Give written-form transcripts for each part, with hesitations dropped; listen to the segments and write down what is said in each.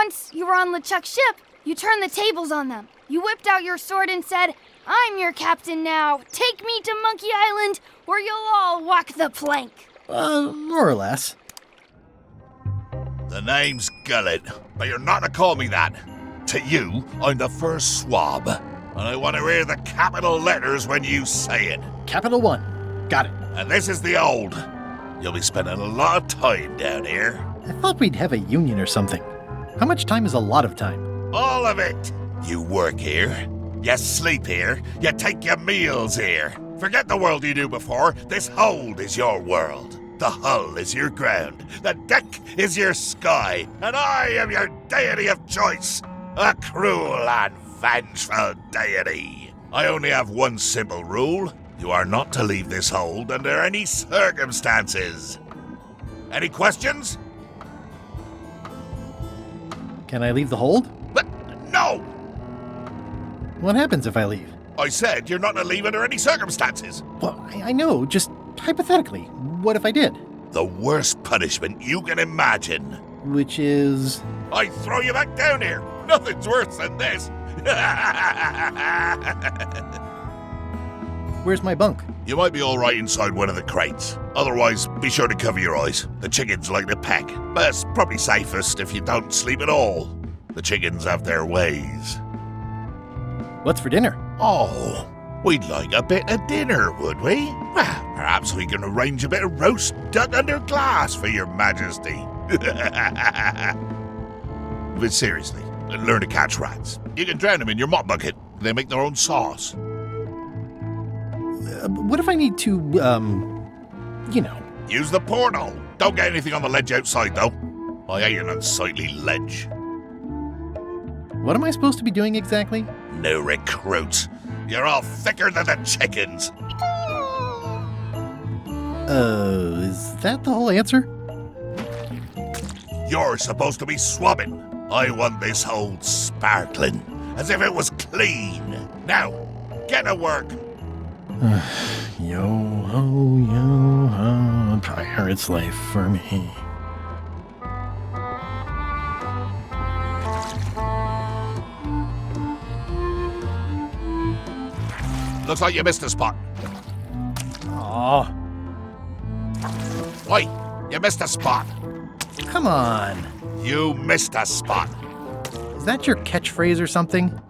once you were on LeChuck's ship, you turned the tables on them. You whipped out your sword and said, "I'm your captain now. Take me to Monkey Island, where you'll all walk the plank." More or less. The name's Gullet, but you're not to call me that. To you, I'm the first swab, and I want to hear the capital letters when you say it. Capital 1. Got it. And this is the old. You'll be spending a lot of time down here. I thought we'd have a union or something. How much time is a lot of time? All of it. You work here, you sleep here, you take your meals here. Forget the world you knew before. This hold is your world. The hull is your ground. The deck is your sky. And I am your deity of choice. A cruel and vengeful deity. I only have one simple rule. You are not to leave this hold under any circumstances. Any questions? Can I leave the hold? But no! What happens if I leave? I said you're not to leave under any circumstances. Well, I know, just hypothetically. What if I did? The worst punishment you can imagine. Which is... I throw you back down here. Nothing's worse than this. Where's my bunk? You might be all right inside one of the crates. Otherwise, be sure to cover your eyes. The chickens like to peck. But it's probably safest if you don't sleep at all. The chickens have their ways. What's for dinner? Oh, we'd like a bit of dinner, would we? Well, perhaps we can arrange a bit of roast duck under glass for your majesty. But seriously, learn to catch rats. You can drown them in your mop bucket. They make their own sauce. What if I need to, you know... Use the portal. Don't get anything on the ledge outside, though. I hate an unsightly ledge. What am I supposed to be doing exactly? New recruits. You're all thicker than the chickens. Is that the whole answer? You're supposed to be swabbing. I want this hold sparkling, as if it was clean. Now, get to work. Yo-ho, a pirate's life for me. Looks like you missed a spot. Aw, Wait, you missed a spot. come on. You missed a spot. Is that your catchphrase or something?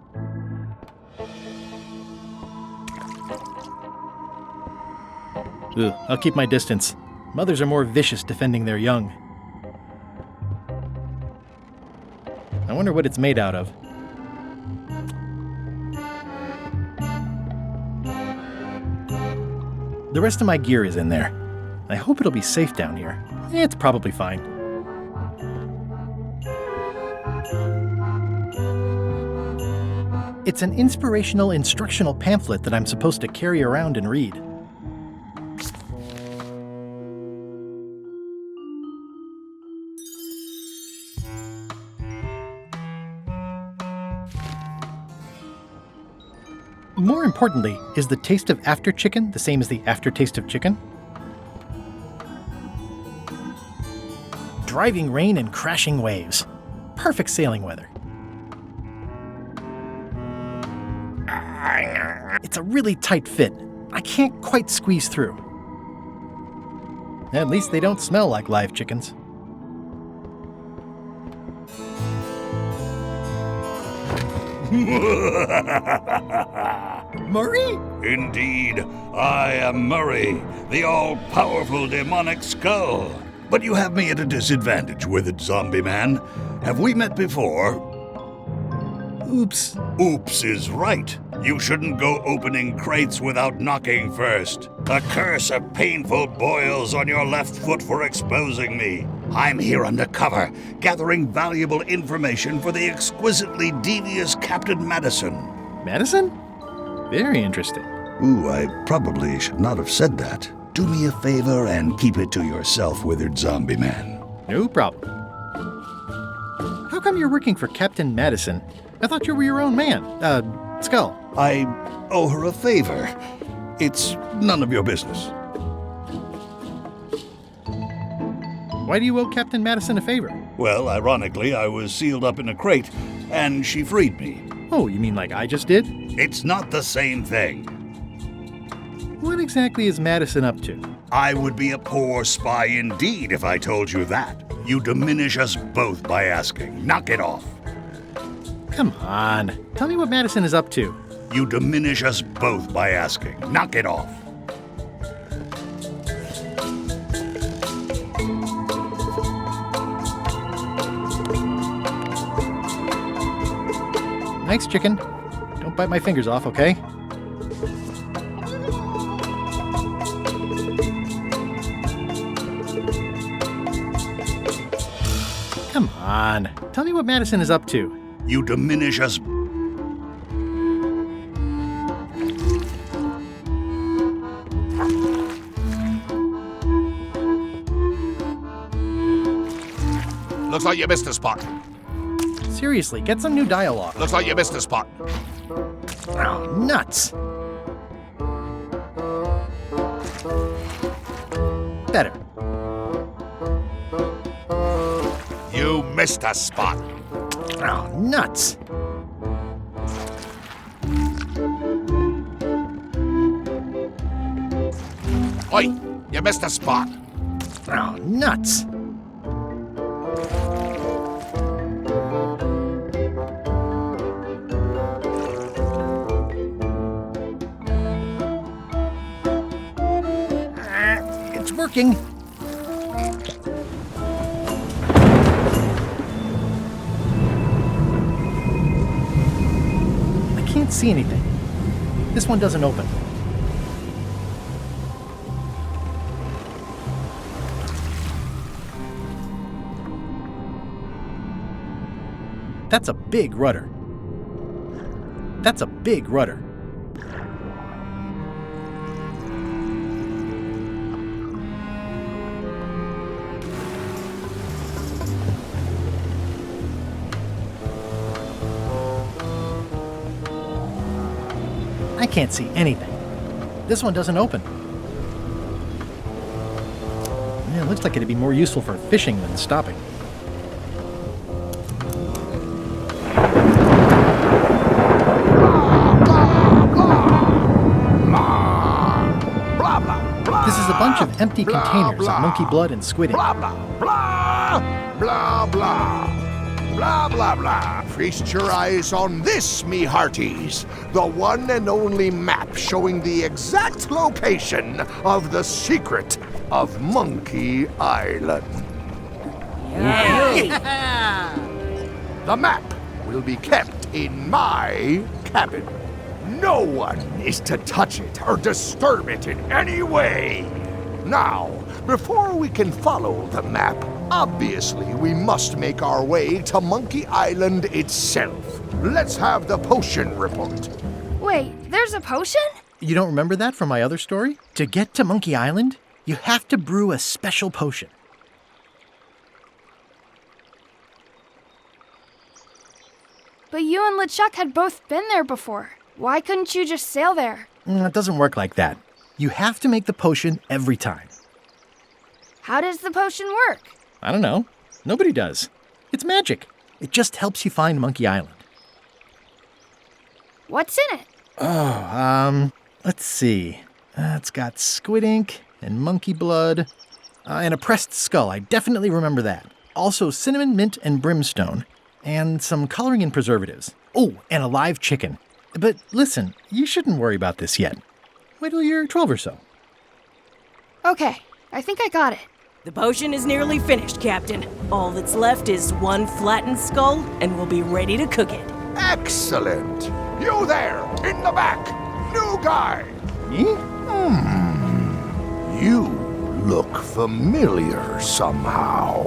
Ugh, I'll keep my distance. Mothers are more vicious defending their young. I wonder what it's made out of. The rest of my gear is in there. I hope it'll be safe down here. It's probably fine. It's an inspirational instructional pamphlet that I'm supposed to carry around and read. More importantly, is the taste of after chicken the same as the aftertaste of chicken? Driving rain and crashing waves. Perfect sailing weather. It's a really tight fit. I can't quite squeeze through. At least they don't smell like live chickens. Murray? Indeed, I am Murray, the all-powerful demonic skull. But you have me at a disadvantage with it, zombie man. Have we met before? Oops. Oops is right. You shouldn't go opening crates without knocking first. A curse of painful boils on your left foot for exposing me. I'm here undercover, gathering valuable information for the exquisitely devious Captain Madison. Madison? Very interesting. Ooh, I probably should not have said that. Do me a favor and keep it to yourself, withered zombie man. No problem. How come you're working for Captain Madison? I thought you were your own man. Skull. I owe her a favor. It's none of your business. Why do you owe Captain Madison a favor? Well, ironically, I was sealed up in a crate, and she freed me. Oh, you mean like I just did? It's not the same thing. What exactly is Madison up to? I would be a poor spy indeed if I told you that. You diminish us both by asking. Knock it off. Come on. Tell me what Madison is up to. You diminish us both by asking. Knock it off. Thanks, chicken. Don't bite my fingers off, okay? Come on. Tell me what Madison is up to. You diminish us. Looks like you missed a spot. Seriously, get some new dialogue. Looks like you missed a spot. Oh, nuts. Better. You missed a spot. Oh, nuts. Oi, you missed a spot. Oh, nuts. It's working. I can't see anything. This one doesn't open. That's a big rudder. That's a big rudder. I can't see anything. This one doesn't open. Yeah, it looks like it'd be more useful for fishing than stopping. This is a bunch of empty containers of monkey blood and squid ink. Blah, blah, blah, blah, blah. Blah, blah, blah. Feast your eyes on this, me hearties. The one and only map showing the exact location of the secret of Monkey Island. The map will be kept in my cabin. No one is to touch it or disturb it in any way. Now, before we can follow the map, obviously we must make our way to Monkey Island itself. Let's have the potion report. Wait, there's a potion? You don't remember that from my other story? To get to Monkey Island, you have to brew a special potion. But you and Lechuck had both been there before. Why couldn't you just sail there? It doesn't work like that. You have to make the potion every time. How does the potion work? I don't know. Nobody does. It's magic. It just helps you find Monkey Island. What's in it? Let's see. It's got squid ink and monkey blood and a pressed skull. I definitely remember that. Also cinnamon, mint, and brimstone. And some coloring and preservatives. Oh, and a live chicken. But listen, you shouldn't worry about this yet. Wait till you're 12 or so. Okay, I think I got it. The potion is nearly finished, Captain. All that's left is one flattened skull, and we'll be ready to cook it. Excellent. You there, in the back. New guy. Me? You look familiar somehow.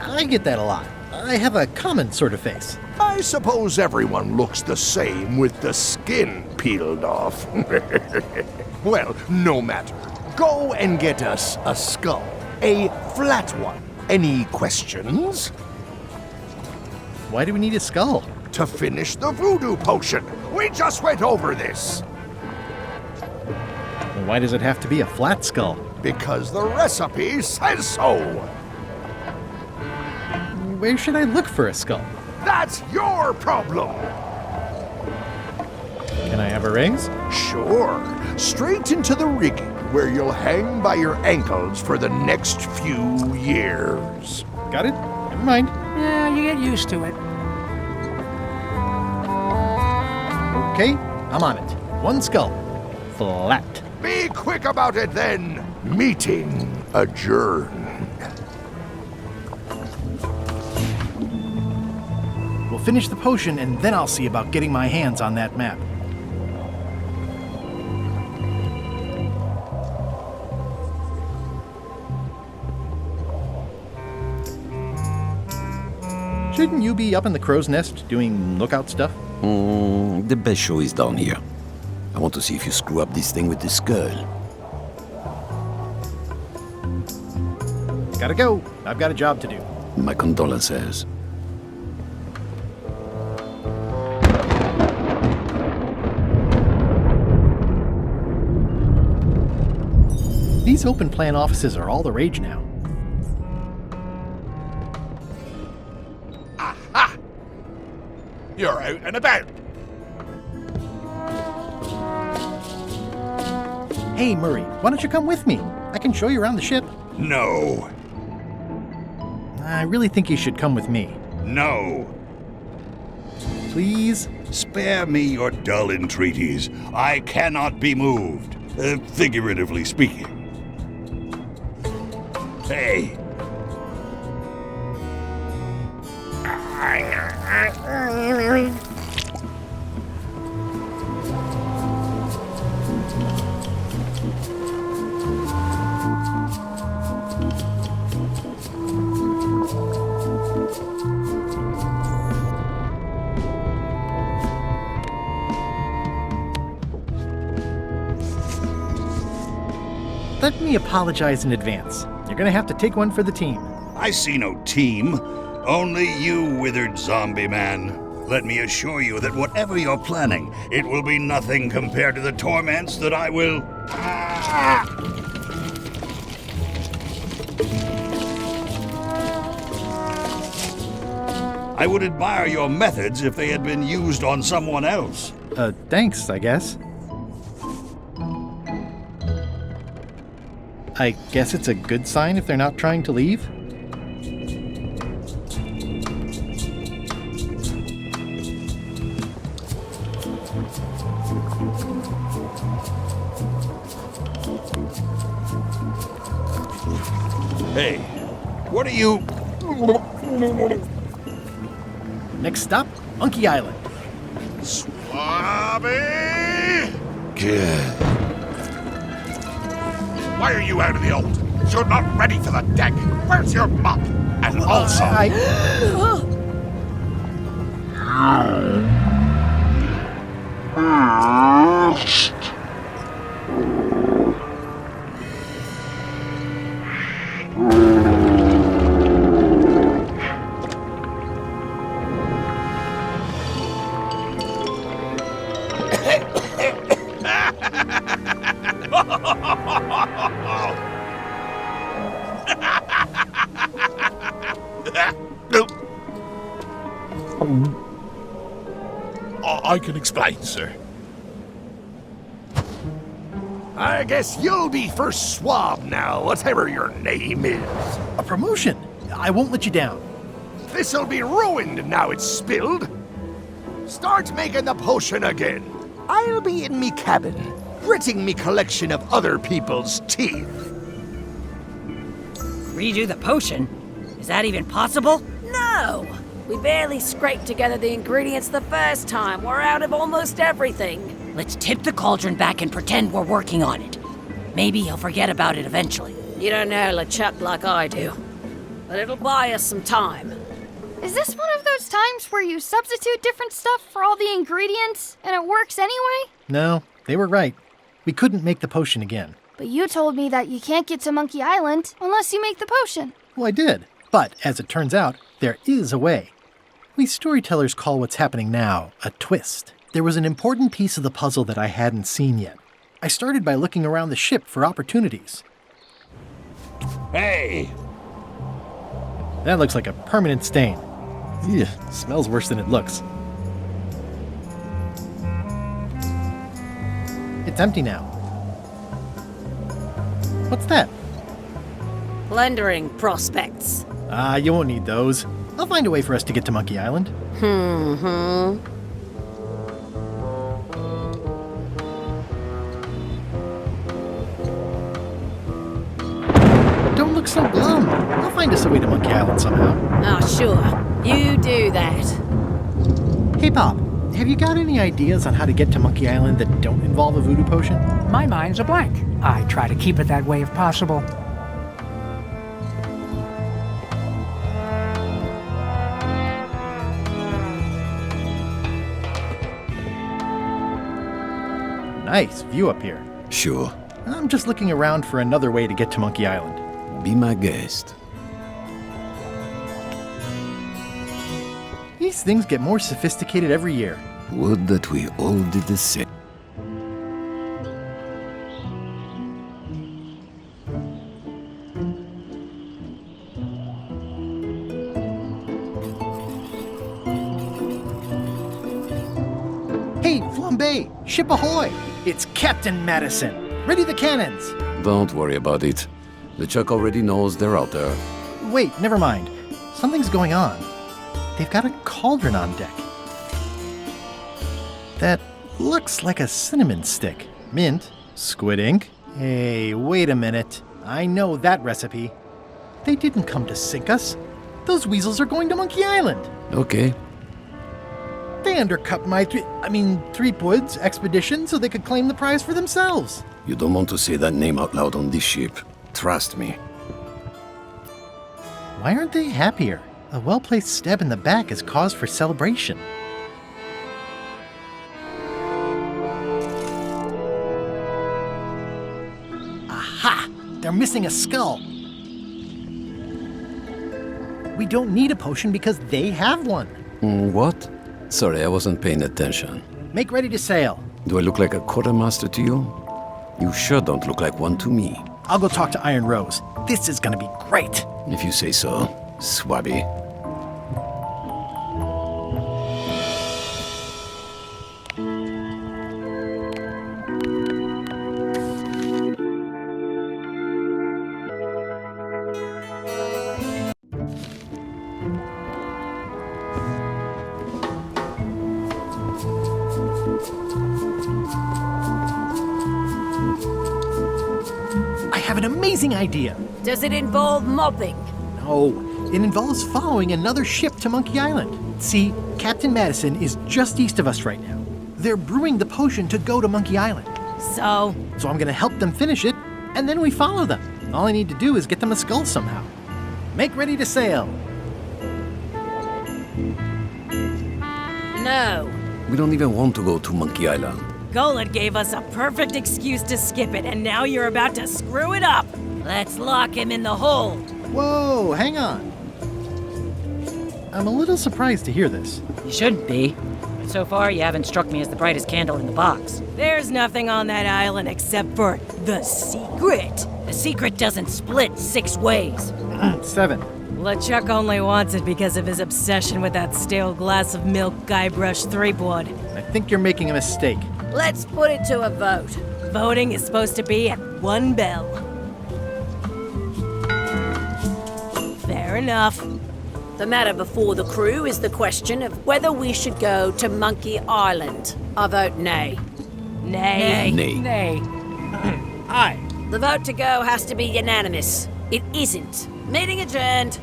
I get that a lot. I have a common sort of face. I suppose everyone looks the same with the skin peeled off. Well, no matter. Go and get us a skull. A flat one. Any questions? Why do we need a skull? To finish the voodoo potion. We just went over this. Well, why does it have to be a flat skull? Because the recipe says so. Where should I look for a skull? That's your problem! Can I have a raise? Sure. Straight into the rigging, where you'll hang by your ankles for the next few years. Got it? Never mind. Yeah, you get used to it. Okay, I'm on it. One skull. Flat. Be quick about it then. Meeting adjourned. We'll finish the potion and then I'll see about getting my hands on that map. Shouldn't you be up in the crow's nest doing lookout stuff? The best show is down here. I want to see if you screw up this thing with this girl. Gotta go. I've got a job to do. My condolences. These open plan offices are all the rage now. Aha! You're out and about. Hey, Murray, why don't you come with me? I can show you around the ship. No. I really think you should come with me. No. Please? Spare me your dull entreaties. I cannot be moved, figuratively speaking. Hey. Let me apologize in advance. You're gonna have to take one for the team. I see no team. Only you, withered zombie man. Let me assure you that whatever you're planning, it will be nothing compared to the torments that I will... I would admire your methods if they had been used on someone else. Thanks, I guess. I guess it's a good sign if they're not trying to leave? Hey, what are you... Next stop, Monkey Island. Swabby! Good. Why are you out of the old? You're not ready for the deck. Where's your mop? And also... I can explain, sir. I guess you'll be first swab now, whatever your name is. A promotion! I won't let you down. This'll be ruined now it's spilled. Start making the potion again. I'll be in me cabin, gritting me collection of other people's teeth. Redo the potion? Is that even possible? No! We barely scraped together the ingredients the first time. We're out of almost everything. Let's tip the cauldron back and pretend we're working on it. Maybe he'll forget about it eventually. You don't know Lechuck like I do. But it'll buy us some time. Is this one of those times where you substitute different stuff for all the ingredients and it works anyway? No, they were right. We couldn't make the potion again. But you told me that you can't get to Monkey Island unless you make the potion. Well, I did. But, as it turns out, there is a way. We storytellers call what's happening now a twist. There was an important piece of the puzzle that I hadn't seen yet. I started by looking around the ship for opportunities. Hey! That looks like a permanent stain. Ew, smells worse than it looks. It's empty now. What's that? Plundering prospects. You won't need those. I'll find a way for us to get to Monkey Island. Don't look so glum. I'll find us a way to Monkey Island somehow. Oh, sure. You do that. Hey, Pop, have you got any ideas on how to get to Monkey Island that don't involve a voodoo potion? My mind's a blank. I try to keep it that way if possible. Nice view up here. Sure. I'm just looking around for another way to get to Monkey Island. Be my guest. These things get more sophisticated every year. Would that we all did the same. Hey, Flambe! Ship ahoy! It's Captain Madison! Ready the cannons! Don't worry about it. Lechuck already knows they're out there. Wait, never mind. Something's going on. They've got a cauldron on deck. That looks like a cinnamon stick. Mint, squid ink. Hey, wait a minute. I know that recipe. They didn't come to sink us. Those weasels are going to Monkey Island. Okay. They undercut my Threepwood's expedition so they could claim the prize for themselves. You don't want to say that name out loud on this ship. Trust me. Why aren't they happier? A well-placed stab in the back is cause for celebration. Aha! They're missing a skull. We don't need a potion because they have one. What? Sorry, I wasn't paying attention. Make ready to sail. Do I look like a quartermaster to you? You sure don't look like one to me. I'll go talk to Iron Rose. This is gonna be great. If you say so, Swabby. I have an amazing idea. Does it involve mobbing? No, it involves following another ship to Monkey Island. See, Captain Madison is just east of us right now. They're brewing the potion to go to Monkey Island. So I'm gonna help them finish it, and then we follow them. All I need to do is get them a skull somehow. Make ready to sail. no. We don't even want to go to Monkey Island. Golan gave us a perfect excuse to skip it, and now you're about to screw it up. Let's lock him in the hole. Whoa, hang on. I'm a little surprised to hear this. You shouldn't be. So far, you haven't struck me as the brightest candle in the box. There's nothing on that island except for the secret. The secret doesn't split 6 ways. 7. LeChuck only wants it because of his obsession with that stale glass of milk Guybrush Threepwood. I think you're making a mistake. Let's put it to a vote. Voting is supposed to be at 1 bell. Fair enough. The matter before the crew is the question of whether we should go to Monkey Island. I vote nay. Nay. Nay. Nay. Aye. The vote to go has to be unanimous. It isn't. Meeting adjourned.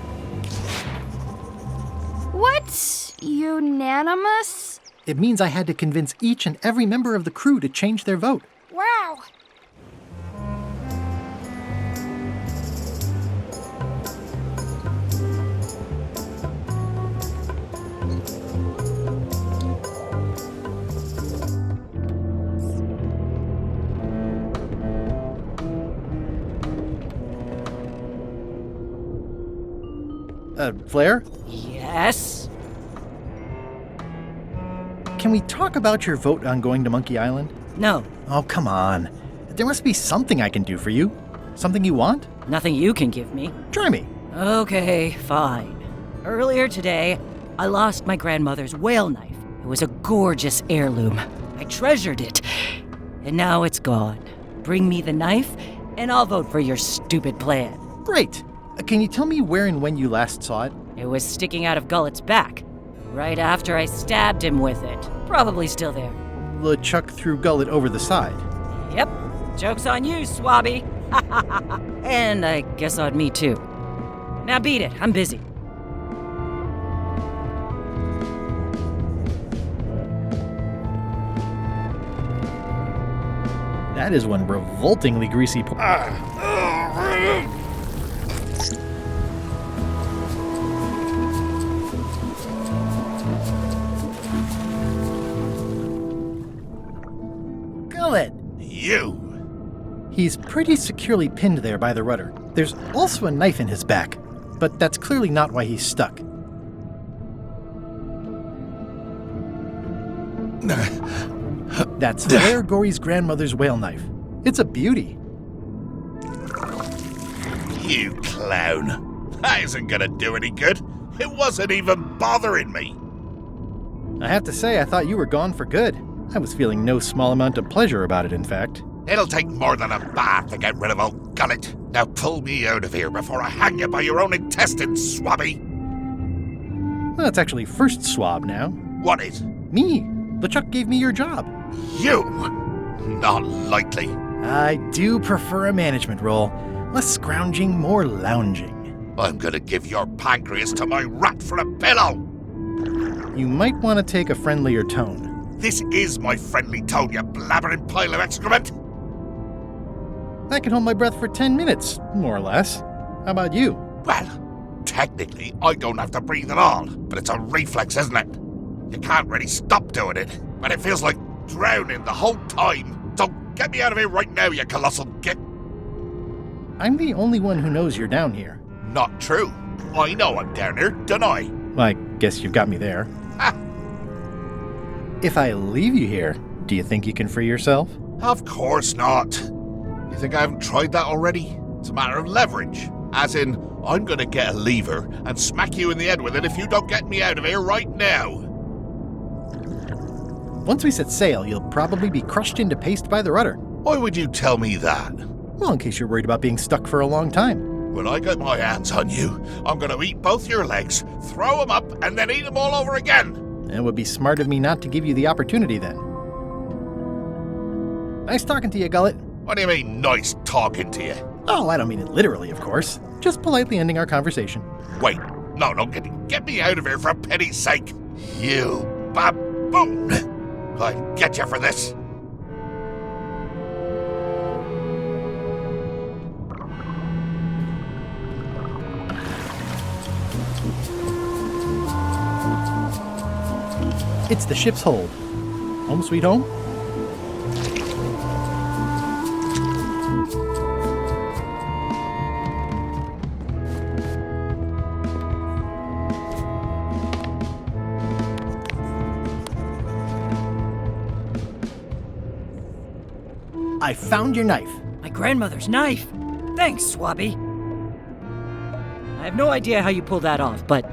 What? Unanimous? It means I had to convince each and every member of the crew to change their vote. Wow. Flair? Yes? Can we talk about your vote on going to Monkey Island? No. Oh, come on. There must be something I can do for you. Something you want? Nothing you can give me. Try me. Okay, fine. Earlier today, I lost my grandmother's whale knife. It was a gorgeous heirloom. I treasured it. And now it's gone. Bring me the knife, and I'll vote for your stupid plan. Great. Can you tell me where and when you last saw it? It was sticking out of Gullet's back, right after I stabbed him with it. Probably still there. Lechuck threw Gullet over the side. Yep. Joke's on you, Swabby. And I guess on me too. Now beat it. I'm busy. That is one revoltingly greasy Gullet! You! He's pretty securely pinned there by the rudder. There's also a knife in his back, but that's clearly not why he's stuck. That's Blair Gory's grandmother's whale knife. It's a beauty. You clown. That isn't gonna do any good. It wasn't even bothering me. I have to say, I thought you were gone for good. I was feeling no small amount of pleasure about it, in fact. It'll take more than a bath to get rid of old Gullet. Now pull me out of here before I hang you by your own intestines, Swabby. Well, that's actually first swab now. What is? Me. LeChuck gave me your job. You? Not likely. I do prefer a management role. Less scrounging, more lounging. I'm gonna give your pancreas to my rat for a pillow! You might want to take a friendlier tone. This is my friendly tone, you blabbering pile of excrement! I can hold my breath for 10 minutes, more or less. How about you? Well, technically, I don't have to breathe at all, but it's a reflex, isn't it? You can't really stop doing it, but it feels like drowning the whole time. So get me out of here right now, you colossal git! I'm the only one who knows you're down here. Not true. I know I'm down here, don't I? I guess you've got me there. Ha! If I leave you here, do you think you can free yourself? Of course not. You think I haven't tried that already? It's a matter of leverage. As in, I'm gonna get a lever and smack you in the head with it if you don't get me out of here right now. Once we set sail, you'll probably be crushed into paste by the rudder. Why would you tell me that? Well, in case you're worried about being stuck for a long time. When I get my hands on you, I'm gonna eat both your legs, throw them up, and then eat them all over again. It would be smart of me not to give you the opportunity then. Nice talking to you, Gullet. What do you mean, nice talking to you? Oh, I don't mean it literally, of course. Just politely ending our conversation. Wait, no, get me out of here for pity's sake. You baboon! I'll get you for this. It's the ship's hold. Home sweet home? I found your knife. My grandmother's knife. Thanks, Swabby. I have no idea how you pulled that off, but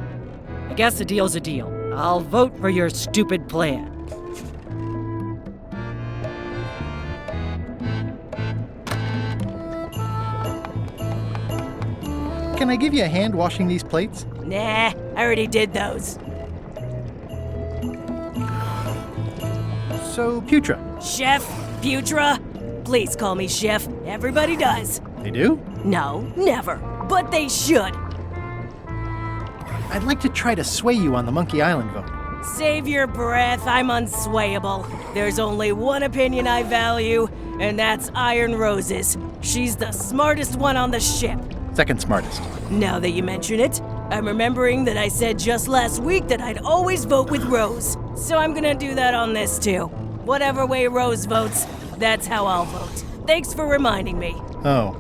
I guess a deal's a deal. I'll vote for your stupid plan. Can I give you a hand washing these plates? Nah, I already did those. So, Putra. Chef, Putra, please call me Chef. Everybody does. They do? No, never. But they should. I'd like to try to sway you on the Monkey Island vote. Save your breath, I'm unswayable. There's only one opinion I value, and that's Iron Rose's. She's the smartest one on the ship. Second smartest. Now that you mention it, I'm remembering that I said just last week that I'd always vote with Rose. So I'm gonna do that on this too. Whatever way Rose votes, that's how I'll vote. Thanks for reminding me. Oh.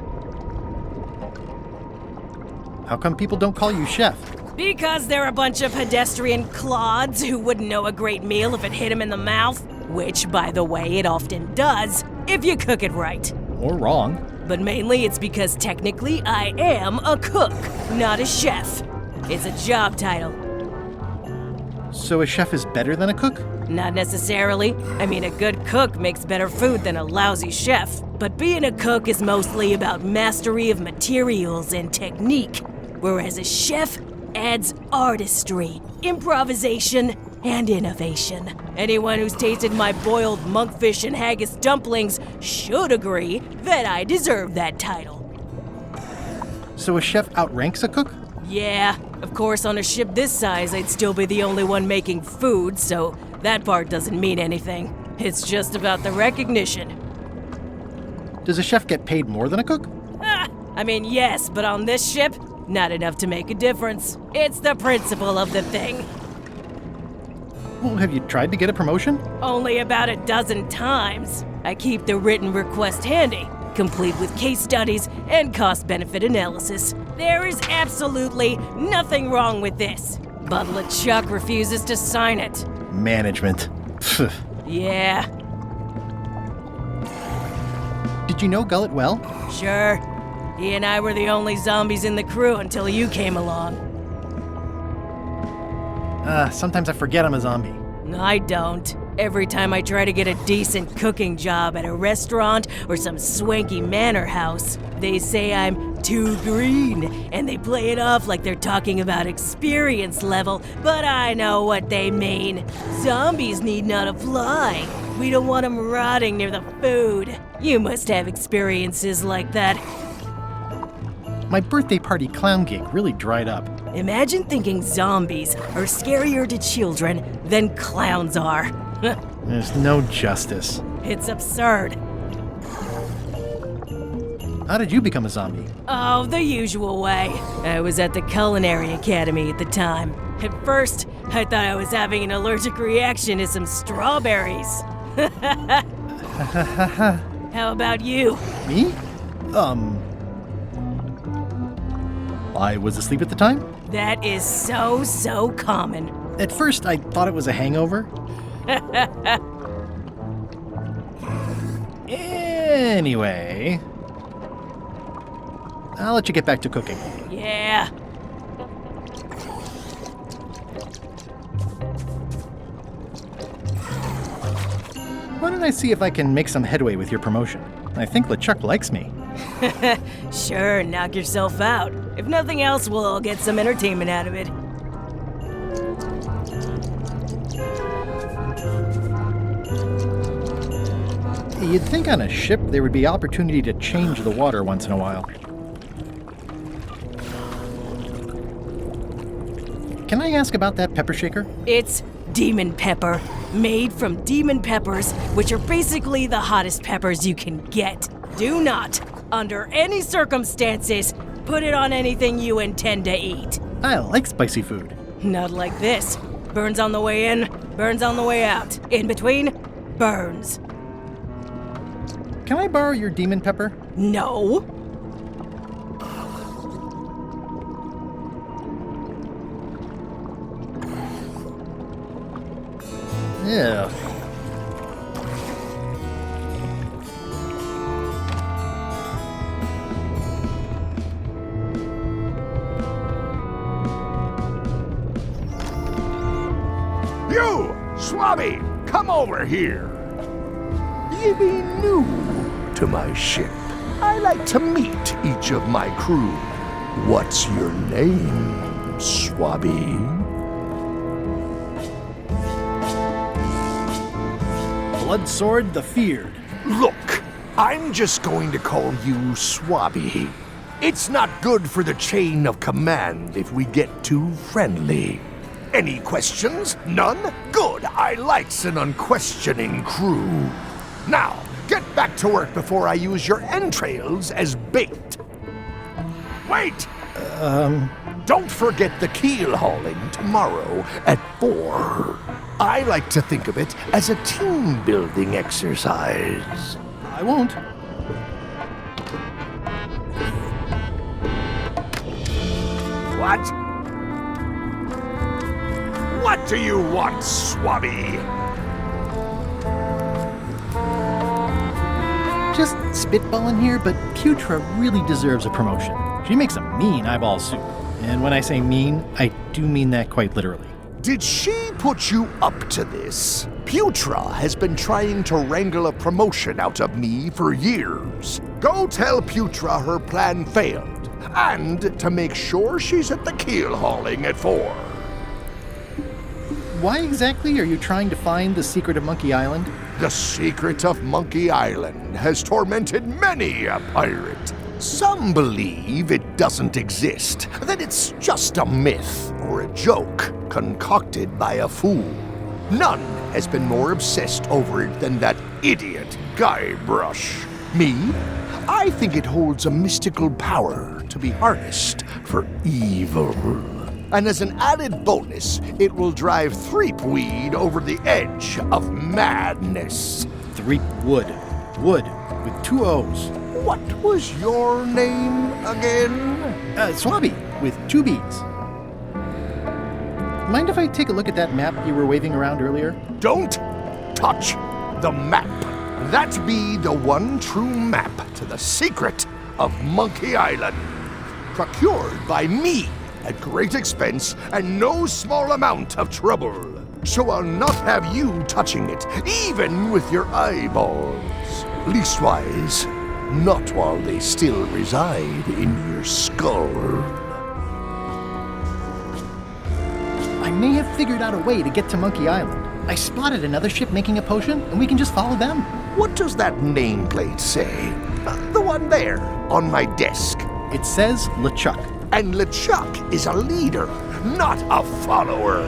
How come people don't call you Chef? Because they're a bunch of pedestrian clods who wouldn't know a great meal if it hit them in the mouth. Which, by the way, it often does, if you cook it right. Or wrong. but mainly it's because technically I am a cook, not a chef. It's a job title. So a chef is better than a cook? Not necessarily. I mean, a good cook makes better food than a lousy chef. But being a cook is mostly about mastery of materials and technique, whereas a chef adds artistry, improvisation, and innovation. Anyone who's tasted my boiled monkfish and haggis dumplings should agree that I deserve that title. So a chef outranks a cook? Yeah, of course, on a ship this size, I'd still be the only one making food, so that part doesn't mean anything. It's just about the recognition. Does a chef get paid more than a cook? I mean, yes, but on this ship, not enough to make a difference. It's the principle of the thing. Well, have you tried to get a promotion? Only about a dozen times. I keep the written request handy, complete with case studies and cost-benefit analysis. There is absolutely nothing wrong with this, but Lechuck refuses to sign it. Management. Yeah. Did you know Gullet well? Sure. He and I were the only zombies in the crew until you came along. Sometimes I forget I'm a zombie. I don't. Every time I try to get a decent cooking job at a restaurant or some swanky manor house, they say I'm too green, and they play it off like they're talking about experience level, but I know what they mean. Zombies need not apply. We don't want them rotting near the food. You must have experiences like that. My birthday party clown gig really dried up. Imagine thinking zombies are scarier to children than clowns are. There's no justice. It's absurd. How did you become a zombie? Oh, the usual way. I was at the Culinary Academy at the time. At first, I thought I was having an allergic reaction to some strawberries. How about you? Me? I was asleep at the time? That is so common. At first, I thought it was a hangover. Anyway, I'll let you get back to cooking. Yeah. Why don't I see if I can make some headway with your promotion? I think Lechuck likes me. Sure, knock yourself out. If nothing else, we'll all get some entertainment out of it. You'd think on a ship there would be opportunity to change the water once in a while. Can I ask about that pepper shaker? It's demon pepper, made from demon peppers, which are basically the hottest peppers you can get. Do not, under any circumstances, put it on anything you intend to eat. I like spicy food. Not like this. Burns on the way in, burns on the way out. In between, burns. Can I borrow your demon pepper? No. Yeah. You, Swabby, come over here. You be new to my ship. I like to meet each of my crew. What's your name, Swabby? Bloodsword the Feared. Look, I'm just going to call you Swabby. It's not good for the chain of command if we get too friendly. Any questions? None? Good. I likes an unquestioning crew. Now, get back to work before I use your entrails as bait. Wait! Don't forget the keel hauling tomorrow at 4. I like to think of it as a team-building exercise. I won't. What? What do you want, Swabby? Just spitballing here, but Putra really deserves a promotion. She makes a mean eyeball soup. And when I say mean, I do mean that quite literally. Did she put you up to this? Putra has been trying to wrangle a promotion out of me for years. Go tell Putra her plan failed, and to make sure she's at the keel hauling at 4. Why exactly are you trying to find the secret of Monkey Island? The secret of Monkey Island has tormented many a pirate. Some believe it doesn't exist, that it's just a myth or a joke concocted by a fool. None has been more obsessed over it than that idiot Guybrush. Me? I think it holds a mystical power to be harnessed for evil. And as an added bonus, it will drive Threepweed over the edge of madness. Threepwood. Wood, with 2 O's. What was your name again? Swabby, with 2 B's. Mind if I take a look at that map you were waving around earlier? Don't touch the map. That be the one true map to the secret of Monkey Island. Procured by me at great expense and no small amount of trouble. So I'll not have you touching it, even with your eyeballs. Leastwise, not while they still reside in your skull. I may have figured out a way to get to Monkey Island. I spotted another ship making a potion, and we can just follow them. What does that nameplate say? The one there, on my desk. It says Lechuck. And Lechuck is a leader, not a follower.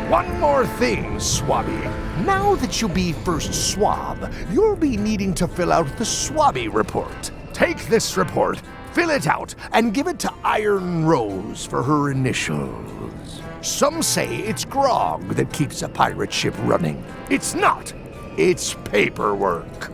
One more thing, Swabby. Now that you'll be first swab, you'll be needing to fill out the Swabby report. Take this report, fill it out, and give it to Iron Rose for her initials. Some say it's grog that keeps a pirate ship running. It's not. It's paperwork.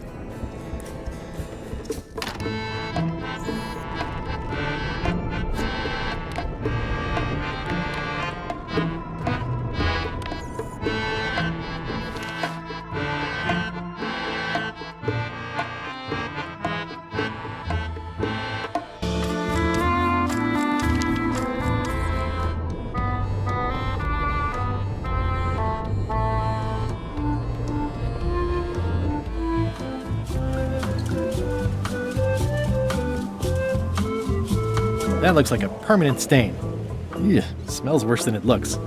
That looks like a permanent stain. Ew, smells worse than it looks.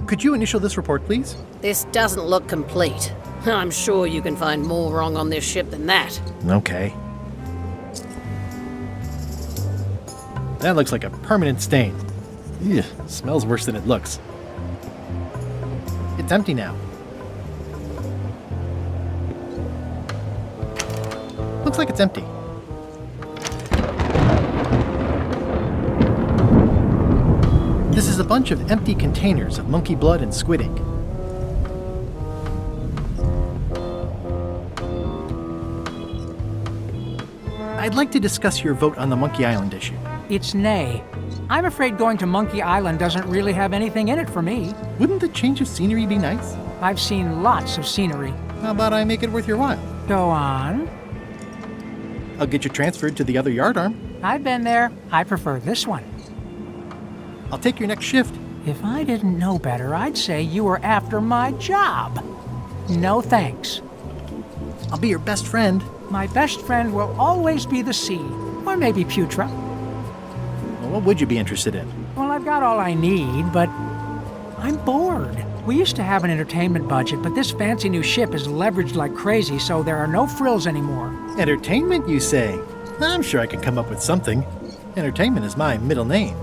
Could you initial this report, please? This doesn't look complete. I'm sure you can find more wrong on this ship than that. Okay. That looks like a permanent stain. Ew, smells worse than it looks. It's empty now. Looks like it's empty. This is a bunch of empty containers of monkey blood and squid ink. I'd like to discuss your vote on the Monkey Island issue. It's nay. I'm afraid going to Monkey Island doesn't really have anything in it for me. Wouldn't the change of scenery be nice? I've seen lots of scenery. How about I make it worth your while? Go on. I'll get you transferred to the other yardarm. I've been there. I prefer this one. I'll take your next shift. If I didn't know better, I'd say you were after my job. No thanks. I'll be your best friend. My best friend will always be the sea, or maybe Putra. Well, what would you be interested in? Well, I've got all I need, but I'm bored. We used to have an entertainment budget, but this fancy new ship is leveraged like crazy, so there are no frills anymore. Entertainment, you say? I'm sure I could come up with something. Entertainment is my middle name.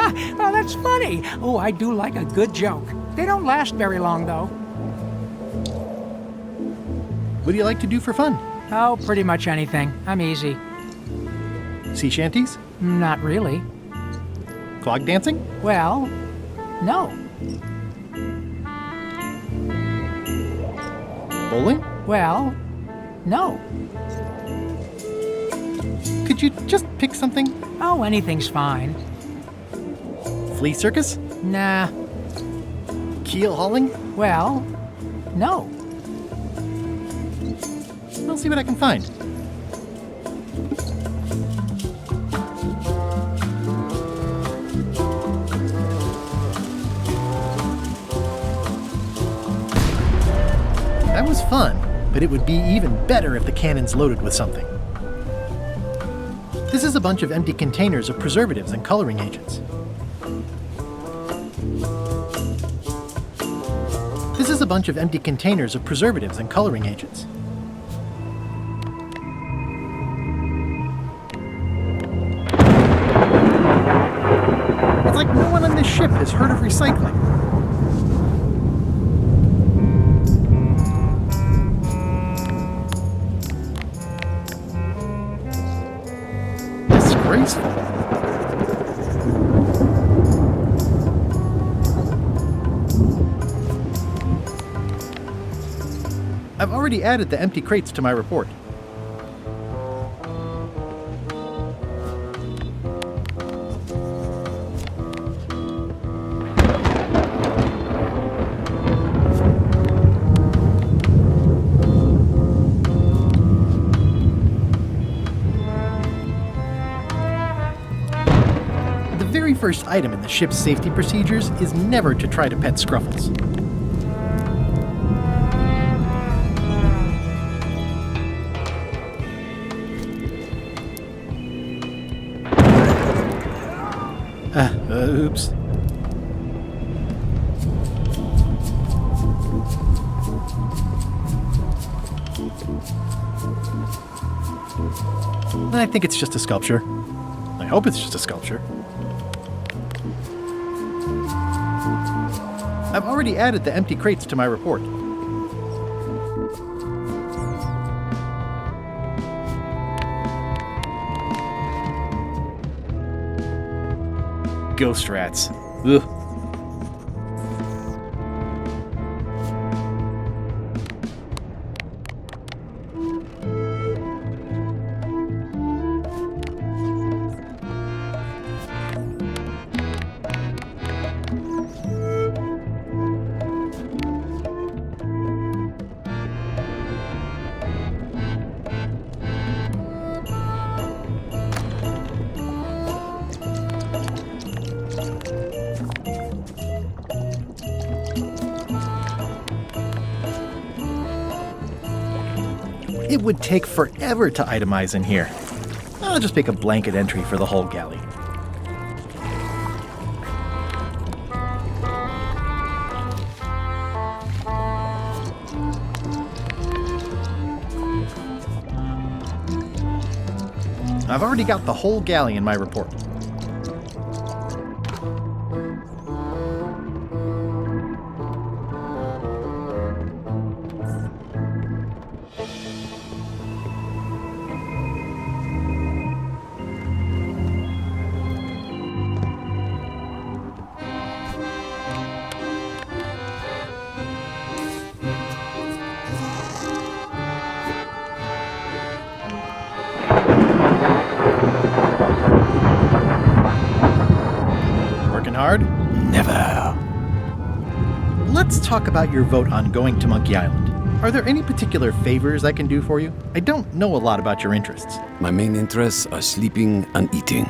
Oh, that's funny. Oh, I do like a good joke. They don't last very long, though. What do you like to do for fun? Oh, pretty much anything. I'm easy. Sea shanties? Not really. Clog dancing? Well, no. Bowling? Well, No. Could you just pick something? Oh, anything's fine. Flea circus? Nah. Keel hauling? Well, no. I'll see what I can find. That was fun, but it would be even better if the cannon's loaded with something. This is a bunch of empty containers of preservatives and coloring agents. This is a bunch of empty containers of preservatives and coloring agents. It's like no one on this ship has heard of recycling. Disgraceful. I've already added the empty crates to my report. The very first item in the ship's safety procedures is never to try to pet Scruffles. Oops. I think it's just a sculpture. I hope it's just a sculpture. I've already added the empty crates to my report. Ghost rats. Ugh. It would take forever to itemize in here. I'll just make a blanket entry for the whole galley. I've already got the whole galley in my report. Hard? Never. Let's talk about your vote on going to Monkey Island. Are there any particular favors I can do for you? I don't know a lot about your interests. My main interests are sleeping and eating.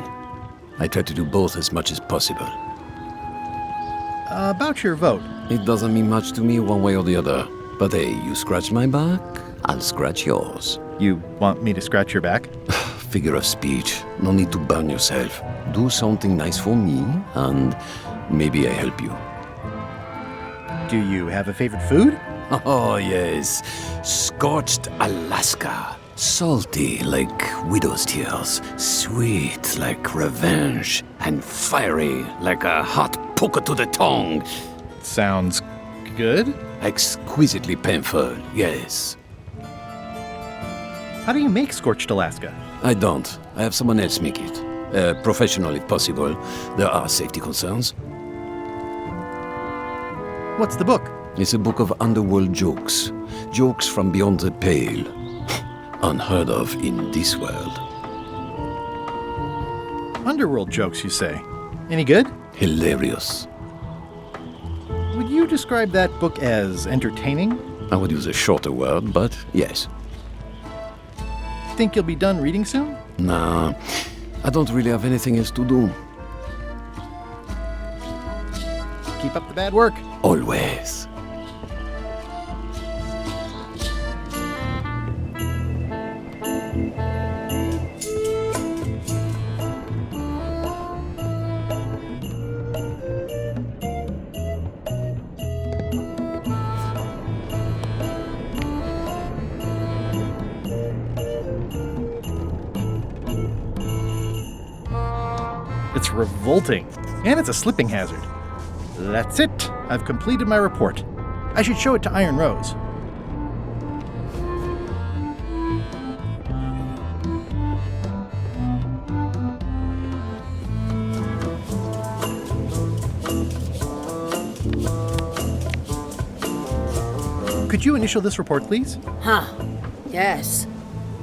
I try to do both as much as possible. About your vote. It doesn't mean much to me one way or the other. But hey, you scratch my back, I'll scratch yours. You want me to scratch your back? Figure of speech. No need to burn yourself. Do something nice for me, and maybe I help you. Do you have a favorite food? Oh, yes. Scorched Alaska. Salty like widow's tears. Sweet like revenge. And fiery like a hot poker to the tongue. Sounds good. Exquisitely painful, yes. How do you make Scorched Alaska? I don't. I have someone else make it. Professional if possible. There are safety concerns. What's the book? It's a book of underworld jokes. Jokes from beyond the pale. Unheard of in this world. Underworld jokes, you say? Any good? Hilarious. Would you describe that book as entertaining? I would use a shorter word, but yes. Think you'll be done reading soon? Nah, I don't really have anything else to do. Keep up the bad work. Always. It's revolting, and it's a slipping hazard. That's it. I've completed my report. I should show it to Iron Rose. Could you initial this report, please? Huh. Yes.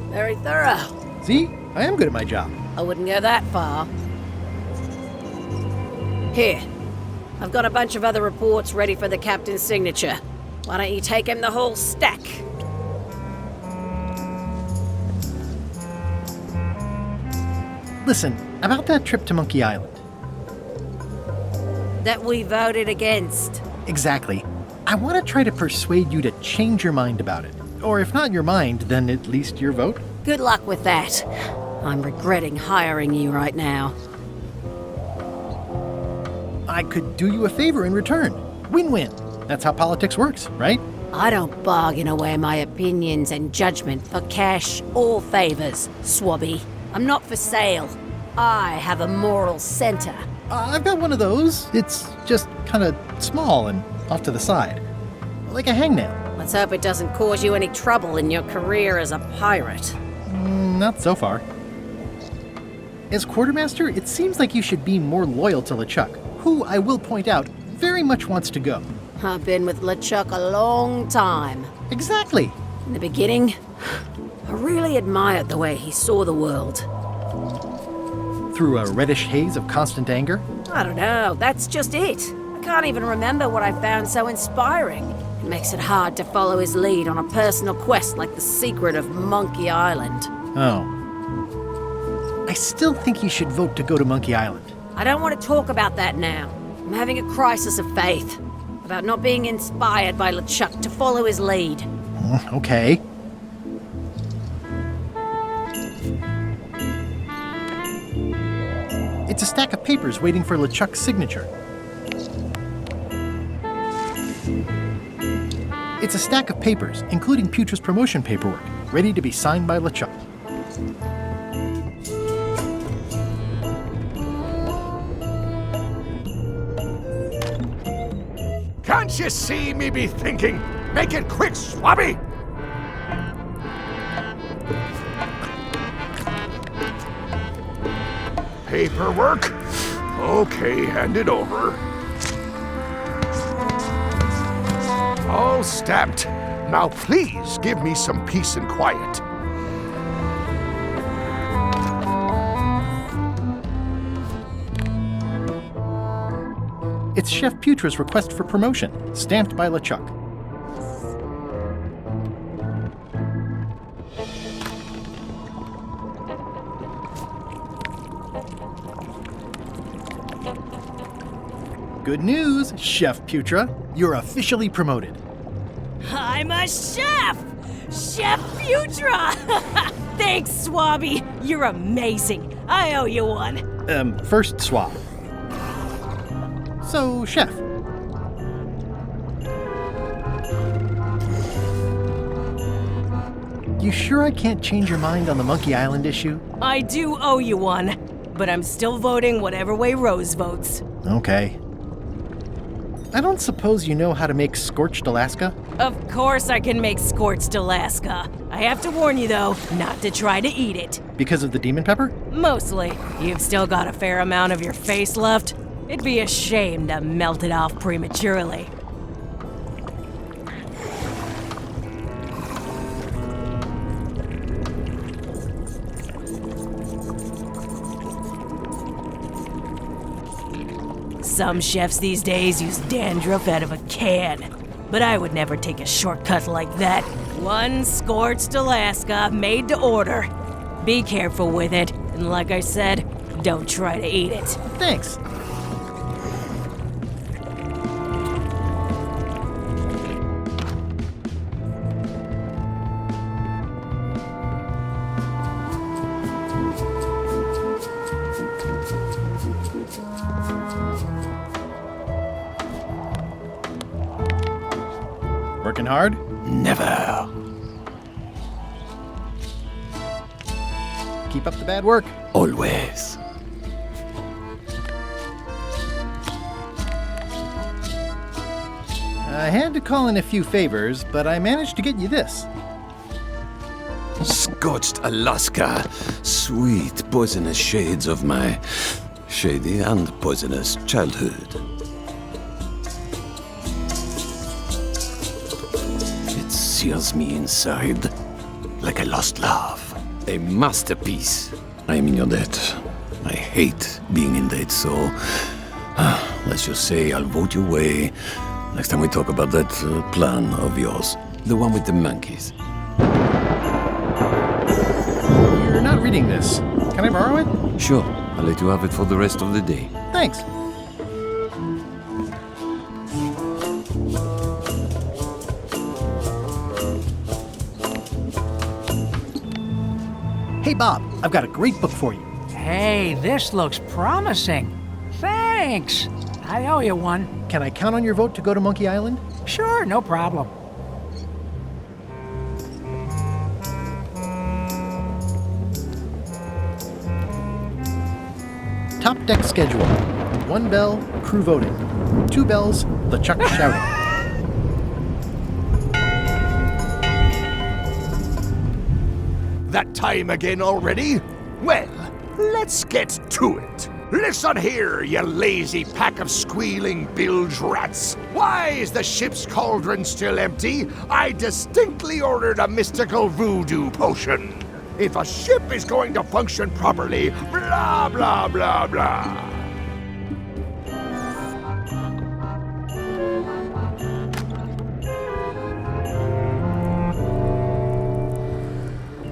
Very thorough. See? I am good at my job. I wouldn't go that far. Here. I've got a bunch of other reports ready for the captain's signature. Why don't you take him the whole stack? Listen, about that trip to Monkey Island. That we voted against. Exactly. I want to try to persuade you to change your mind about it. Or if not your mind, then at least your vote. Good luck with that. I'm regretting hiring you right now. I could do you a favor in return. Win-win. That's how politics works, right? I don't bargain away my opinions and judgment for cash or favors, Swabby. I'm not for sale. I have a moral center. I've got one of those. It's just kind of small and off to the side. Like a hangnail. Let's hope it doesn't cause you any trouble in your career as a pirate. Not so far. As quartermaster, it seems like you should be more loyal to Lechuck, who, I will point out, very much wants to go. I've been with Lechuck a long time. Exactly. In the beginning, I really admired the way he saw the world. Through a reddish haze of constant anger? I don't know, that's just it. I can't even remember what I found so inspiring. It makes it hard to follow his lead on a personal quest like the secret of Monkey Island. Oh. I still think you should vote to go to Monkey Island. I don't want to talk about that now. I'm having a crisis of faith. About not being inspired by Lechuck to follow his lead. Okay. It's a stack of papers waiting for Lechuck's signature. It's a stack of papers, including Putra's promotion paperwork, ready to be signed by Lechuck. Can't you see me be thinking? Make it quick, Swabby! Paperwork? Okay, hand it over. All stamped. Now please give me some peace and quiet. It's Chef Putra's request for promotion, stamped by Lechuck. Good news, Chef Putra. You're officially promoted. I'm a chef! Chef Putra! Thanks, Swabby. You're amazing. I owe you one. First swap. So, Chef. You sure I can't change your mind on the Monkey Island issue? I do owe you one, but I'm still voting whatever way Rose votes. Okay. I don't suppose you know how to make scorched Alaska? Of course I can make scorched Alaska. I have to warn you, though, not to try to eat it. Because of the demon pepper? Mostly. You've still got a fair amount of your face left. It'd be a shame to melt it off prematurely. Some chefs these days use dandruff out of a can. But I would never take a shortcut like that. One scorched Alaska, made to order. Be careful with it, and like I said, don't try to eat it. Thanks. Working hard? Never. Keep up the bad work. Always. I had to call in a few favors, but I managed to get you this. Scorched Alaska. Sweet poisonous shades of my shady and poisonous childhood. It sears me inside like a lost love. A masterpiece. I am in your debt. I hate being in debt, so let's just say I'll vote your way next time we talk about that plan of yours. The one with the monkeys. You're not reading this. Can I borrow it? Sure, I'll let you have it for the rest of the day. Thanks. Hey, Bob, I've got a great book for you. Hey, this looks promising. Thanks. I owe you one. Can I count on your vote to go to Monkey Island? Sure, no problem. Top deck schedule. 1 bell, crew voting. 2 bells, Lechuck shouting. That time again already? Well, let's get to it. Listen here, you lazy pack of squealing bilge rats. Why is the ship's cauldron still empty? I distinctly ordered a mystical voodoo potion. If a ship is going to function properly, blah, blah, blah, blah.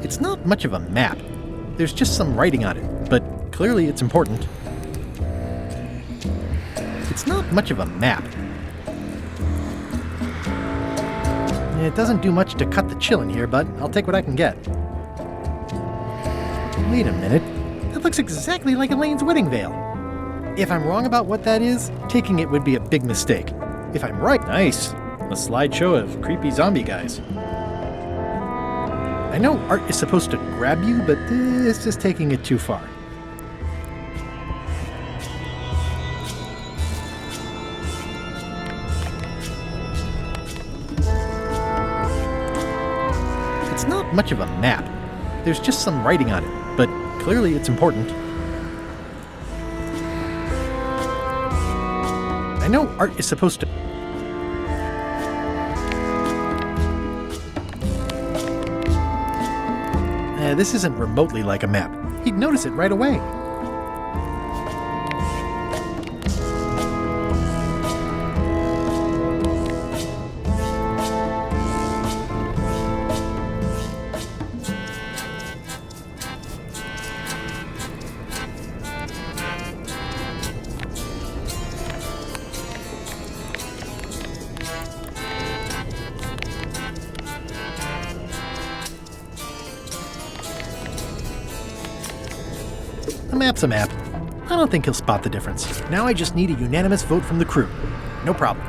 It's not much of a map. There's just some writing on it, but clearly it's important. It's not much of a map. It doesn't do much to cut the chill in here, but I'll take what I can get. Wait a minute. That looks exactly like Elaine's wedding veil. If I'm wrong about what that is, taking it would be a big mistake. If I'm right, nice. A slideshow of creepy zombie guys. I know art is supposed to grab you, but this is taking it too far. It's not much of a map. There's just some writing on it, but clearly it's important. I know art is supposed to... This isn't remotely like a map. You'd notice it right away. A map's a map. I don't think he'll spot the difference. Now I just need a unanimous vote from the crew. No problem.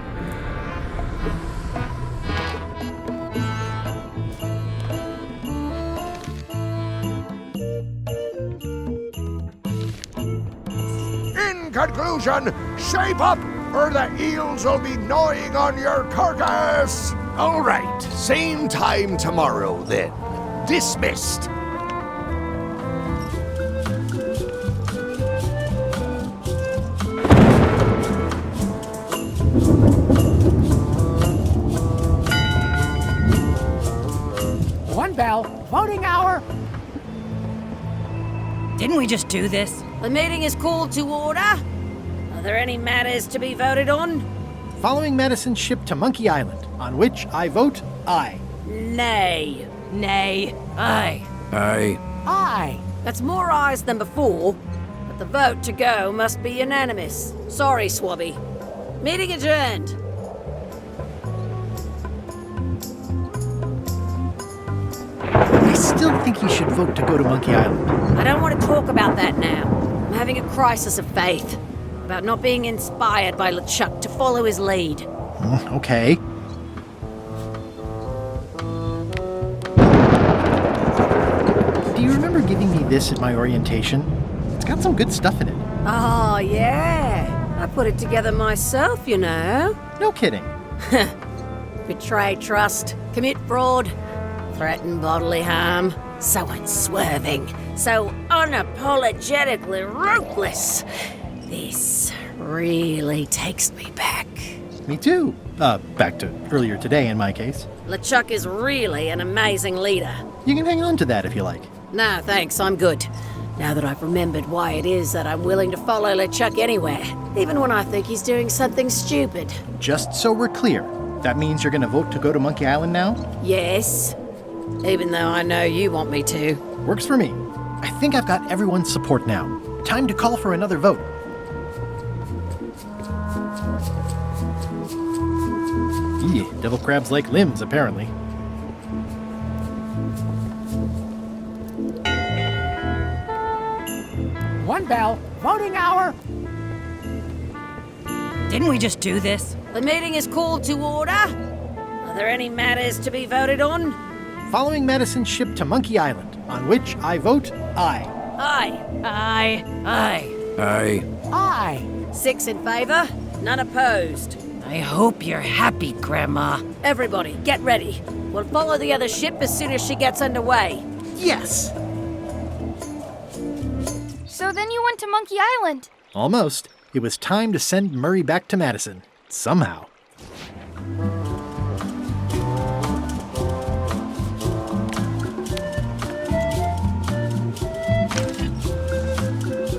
In conclusion, shape up or the eels will be gnawing on your carcass. All right, same time tomorrow then. Dismissed. Voting hour! Didn't we just do this? The meeting is called to order. Are there any matters to be voted on? Following Madison's ship to Monkey Island, on which I vote aye. Nay. Nay. Aye. Aye. Aye. That's more ayes than before, but the vote to go must be unanimous. Sorry, Swabby. Meeting adjourned. I still think you should vote to go to Monkey Island. I don't want to talk about that now. I'm having a crisis of faith about not being inspired by Lechuck to follow his lead. Okay. Do you remember giving me this at my orientation? It's got some good stuff in it. Oh, yeah. I put it together myself, you know. No kidding. Betray trust, commit fraud, threaten bodily harm. So unswerving, so unapologetically ruthless. This really takes me back. Me too. Back to earlier today in my case. Lechuck is really an amazing leader. You can hang on to that if you like. No, thanks, I'm good. Now that I've remembered why it is that I'm willing to follow Lechuck anywhere, even when I think he's doing something stupid. Just so we're clear, that means you're gonna vote to go to Monkey Island now? Yes, even though I know you want me to. Works for me. I think I've got everyone's support now. Time to call for another vote. Devil crabs like limbs, apparently. One bell. Voting hour. Didn't we just do this? The meeting is called to order. Are there any matters to be voted on? Following Madison's ship to Monkey Island, on which I vote aye. Aye. Aye. Aye. Aye. Aye. 6 in favor, none opposed. I hope you're happy, Grandma. Everybody, get ready. We'll follow the other ship as soon as she gets underway. Yes! So then you went to Monkey Island. Almost. It was time to send Murray back to Madison. Somehow.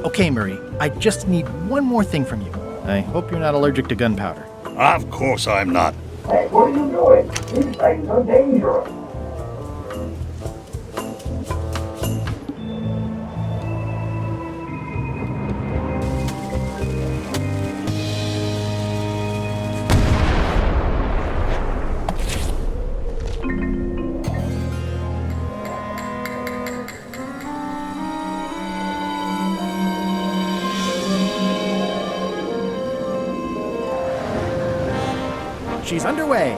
Okay, Murray, I just need one more thing from you. I hope you're not allergic to gunpowder. Of course I'm not. Hey, what are you doing? These things are dangerous. She's underway.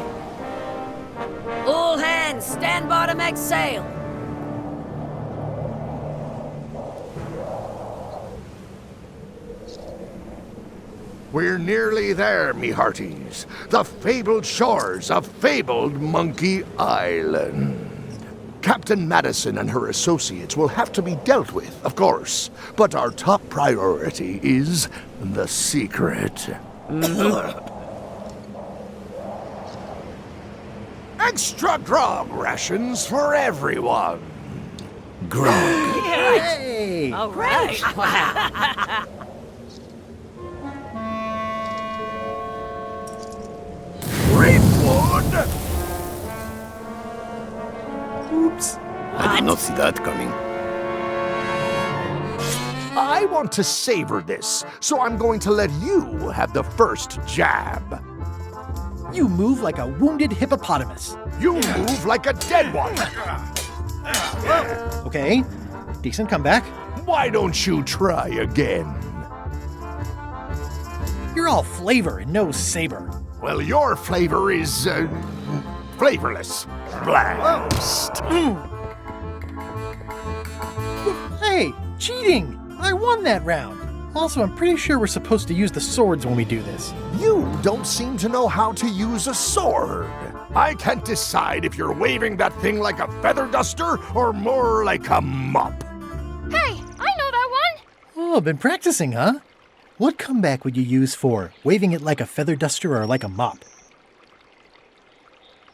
All hands, stand by to make sail. We're nearly there, me hearties. The fabled shores of fabled Monkey Island. Captain Madison and her associates will have to be dealt with, of course. But our top priority is the secret. Extra grog rations for everyone. Grog. Hey! All right. Creepwood! Oops. I did not see that coming. I want to savor this, so I'm going to let you have the first jab. You move like a wounded hippopotamus. You move like a dead one. Okay, decent comeback. Why don't you try again? You're all flavor and no saber. Well, your flavor is, flavorless. Blast. Hey, cheating! I won that round. Also, I'm pretty sure we're supposed to use the swords when we do this. You don't seem to know how to use a sword. I can't decide if you're waving that thing like a feather duster or more like a mop. Hey, I know that one. Oh, been practicing, huh? What comeback would you use for waving it like a feather duster or like a mop?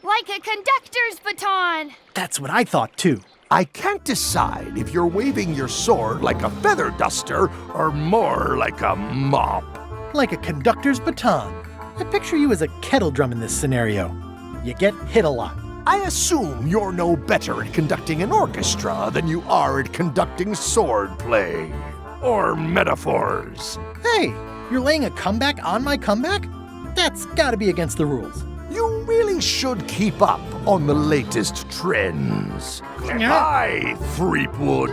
Like a conductor's baton. That's what I thought, too. I can't decide if you're waving your sword like a feather duster or more like a mop. Like a conductor's baton. I picture you as a kettle drum in this scenario. You get hit a lot. I assume you're no better at conducting an orchestra than you are at conducting sword play. Or metaphors. Hey, you're laying a comeback on my comeback? That's gotta be against the rules. You really should keep up on the latest trends. Hi, Threepwood.